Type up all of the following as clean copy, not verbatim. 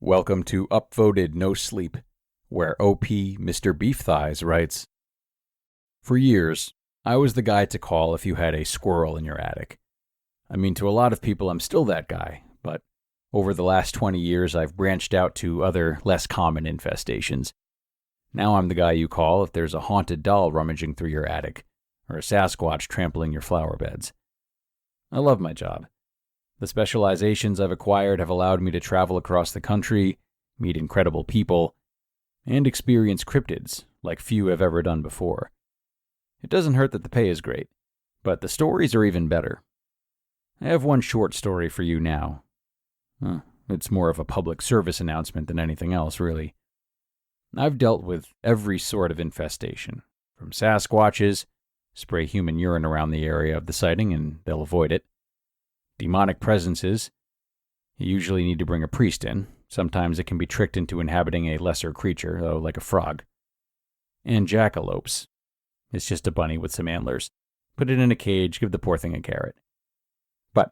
Welcome to Upvoted No Sleep, where OP Mr. Beefthighs writes, "For years, I was the guy to call if you had a squirrel in your attic. I mean, to a lot of people, I'm still that guy, but over the last 20 years, I've branched out to other, less common infestations. Now I'm the guy you call if there's a haunted doll rummaging through your attic, or a Sasquatch trampling your flower beds. I love my job. The specializations I've acquired have allowed me to travel across the country, meet incredible people, and experience cryptids like few have ever done before. It doesn't hurt that the pay is great, but the stories are even better. I have one short story for you now. It's more of a public service announcement than anything else, really. I've dealt with every sort of infestation, from Sasquatches, spray human urine around the area of the sighting and they'll avoid it, demonic presences. You usually need to bring a priest in. Sometimes it can be tricked into inhabiting a lesser creature, though, like a frog. And jackalopes. It's just a bunny with some antlers. Put it in a cage, give the poor thing a carrot. But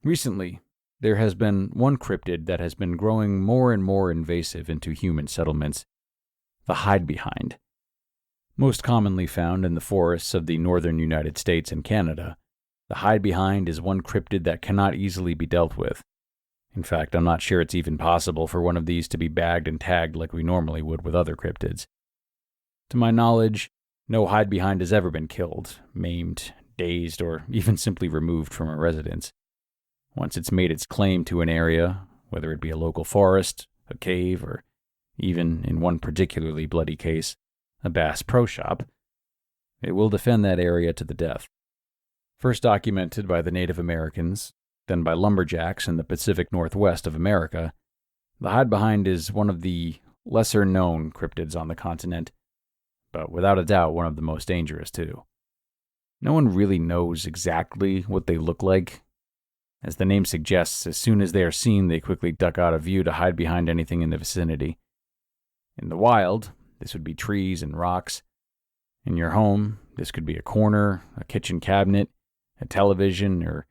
recently, there has been one cryptid that has been growing more and more invasive into human settlements: the hide-behind. Most commonly found in the forests of the northern United States and Canada, the hide-behind is one cryptid that cannot easily be dealt with. In fact, I'm not sure it's even possible for one of these to be bagged and tagged like we normally would with other cryptids. To my knowledge, no hide-behind has ever been killed, maimed, dazed, or even simply removed from a residence. Once it's made its claim to an area, whether it be a local forest, a cave, or even, in one particularly bloody case, a Bass Pro Shop, it will defend that area to the death. First documented by the Native Americans, then by lumberjacks in the Pacific Northwest of America, the hide-behind is one of the lesser-known cryptids on the continent, but without a doubt one of the most dangerous too. No one really knows exactly what they look like. As the name suggests, as soon as they are seen, they quickly duck out of view to hide behind anything in the vicinity. In the wild, this would be trees and rocks. In your home, this could be a corner, a kitchen cabinet, a television, or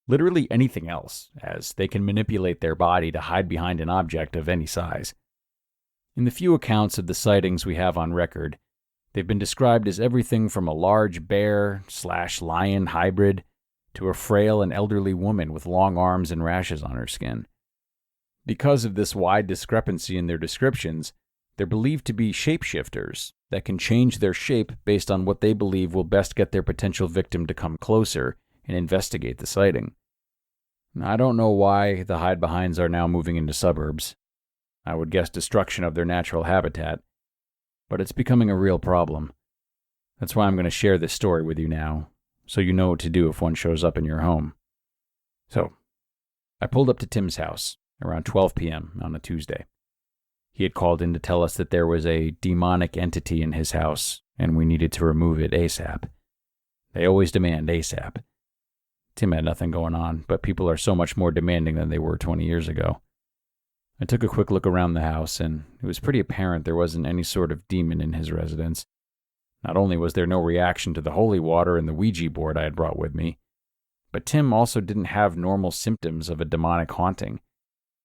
literally anything else, as they can manipulate their body to hide behind an object of any size. In the few accounts of the sightings we have on record, they've been described as everything from a large bear/lion hybrid to a frail and elderly woman with long arms and rashes on her skin. Because of this wide discrepancy in their descriptions, they're believed to be shapeshifters that can change their shape based on what they believe will best get their potential victim to come closer and investigate the sighting. Now, I don't know why the hide-behinds are now moving into suburbs. I would guess destruction of their natural habitat, but it's becoming a real problem. That's why I'm going to share this story with you now, so you know what to do if one shows up in your home. So, I pulled up to Tim's house around 12 p.m. on a Tuesday. He had called in to tell us that there was a demonic entity in his house, and we needed to remove it ASAP. They always demand ASAP. Tim had nothing going on, but people are so much more demanding than they were 20 years ago. I took a quick look around the house, and it was pretty apparent there wasn't any sort of demon in his residence. Not only was there no reaction to the holy water and the Ouija board I had brought with me, but Tim also didn't have normal symptoms of a demonic haunting.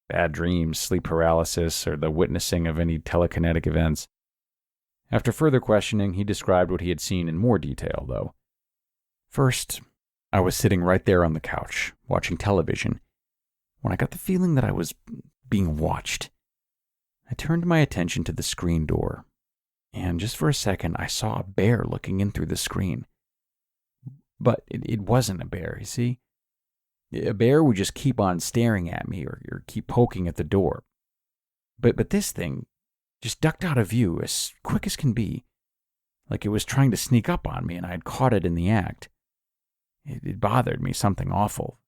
Bad dreams, sleep paralysis, or the witnessing of any telekinetic events. After further questioning, he described what he had seen in more detail, though. First, I was sitting right there on the couch, watching television, when I got the feeling that I was being watched. I turned my attention to the screen door, and just for a second, I saw a bear looking in through the screen. But it wasn't a bear, you see? A bear would just keep on staring at me or keep poking at the door. But this thing just ducked out of view as quick as can be, like it was trying to sneak up on me and I had caught it in the act. It bothered me, something awful.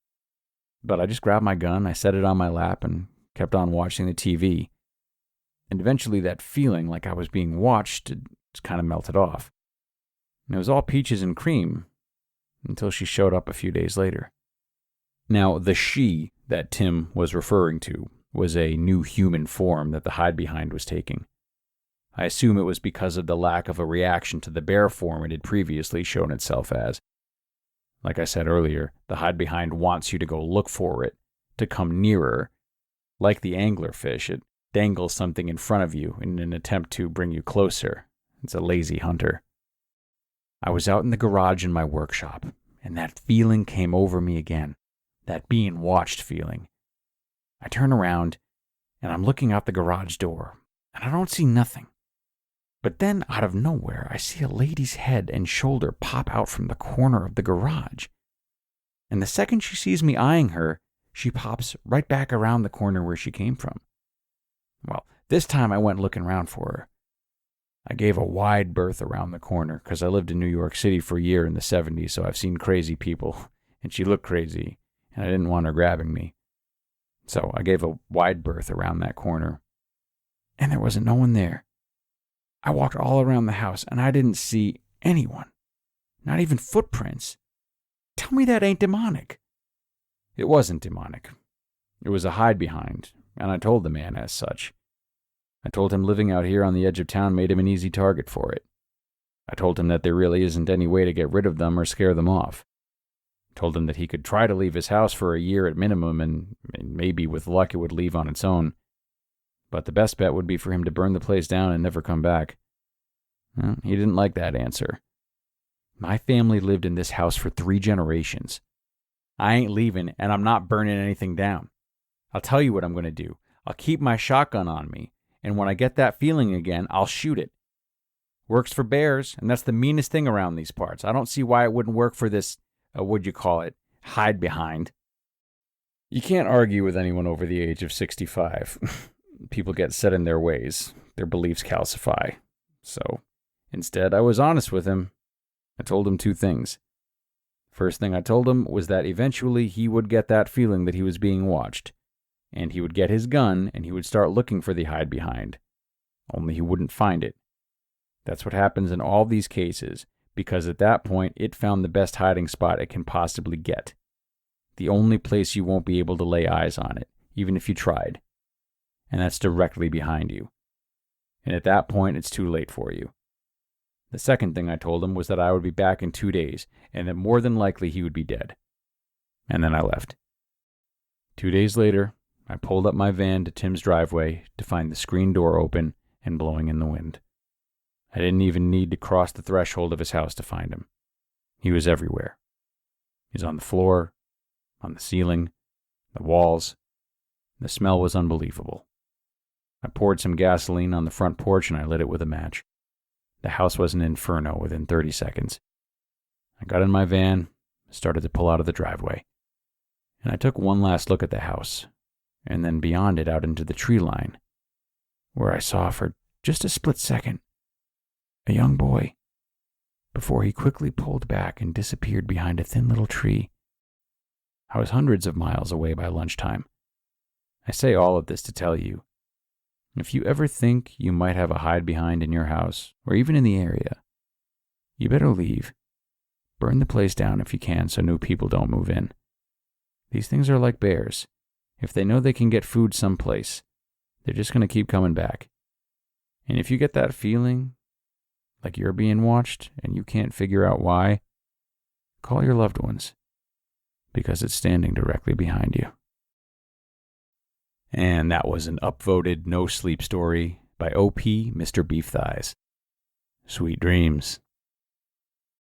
But I just grabbed my gun, I set it on my lap, and kept on watching the TV. And eventually that feeling like I was being watched just kind of melted off. And it was all peaches and cream until she showed up a few days later. Now, the she that Tim was referring to was a new human form that the hide-behind was taking. I assume it was because of the lack of a reaction to the bear form it had previously shown itself as. Like I said earlier, the hide-behind wants you to go look for it, to come nearer. Like the anglerfish, it dangles something in front of you in an attempt to bring you closer. It's a lazy hunter. I was out in the garage in my workshop, and that feeling came over me again, that being watched feeling. I turn around, and I'm looking out the garage door, and I don't see nothing. But then, out of nowhere, I see a lady's head and shoulder pop out from the corner of the garage. And the second she sees me eyeing her, she pops right back around the corner where she came from. Well, this time I went looking around for her. I gave a wide berth around the corner because I lived in New York City for a year in the 70s, so I've seen crazy people, and she looked crazy, and I didn't want her grabbing me. So I gave a wide berth around that corner, and there wasn't no one there. I walked all around the house, and I didn't see anyone, not even footprints. Tell me that ain't demonic. It wasn't demonic. It was a hide behind, and I told the man as such. I told him living out here on the edge of town made him an easy target for it. I told him that there really isn't any way to get rid of them or scare them off. I told him that he could try to leave his house for a year at minimum, and maybe with luck it would leave on its own. But the best bet would be for him to burn the place down and never come back. Well, he didn't like that answer. My family lived in this house for 3 generations. I ain't leaving, and I'm not burning anything down. I'll tell you what I'm going to do. I'll keep my shotgun on me, and when I get that feeling again, I'll shoot it. Works for bears, and that's the meanest thing around these parts. I don't see why it wouldn't work for this, hide behind. You can't argue with anyone over the age of 65. People get set in their ways. Their beliefs calcify. So, instead, I was honest with him. I told him 2 things. First thing I told him was that eventually he would get that feeling that he was being watched, and he would get his gun and he would start looking for the hide behind. Only he wouldn't find it. That's what happens in all these cases, because at that point it found the best hiding spot it can possibly get. The only place you won't be able to lay eyes on it, even if you tried. And that's directly behind you. And at that point it's too late for you. The second thing I told him was that I would be back in 2 days, and that more than likely he would be dead. And then I left. 2 days later, I pulled up my van to Tim's driveway to find the screen door open and blowing in the wind. I didn't even need to cross the threshold of his house to find him. He was everywhere. He was on the floor, on the ceiling, the walls. The smell was unbelievable. I poured some gasoline on the front porch and I lit it with a match. The house was an inferno within 30 seconds. I got in my van, started to pull out of the driveway, and I took one last look at the house, and then beyond it out into the tree line, where I saw for just a split second a young boy, before he quickly pulled back and disappeared behind a thin little tree. I was hundreds of miles away by lunchtime. I say all of this to tell you, if you ever think you might have a hide behind in your house, or even in the area, you better leave. Burn the place down if you can so new people don't move in. These things are like bears. If they know they can get food someplace, they're just going to keep coming back. And if you get that feeling, like you're being watched and you can't figure out why, call your loved ones, because it's standing directly behind you. And that was an upvoted no sleep story by OP Mr. Beefthighs. Sweet dreams.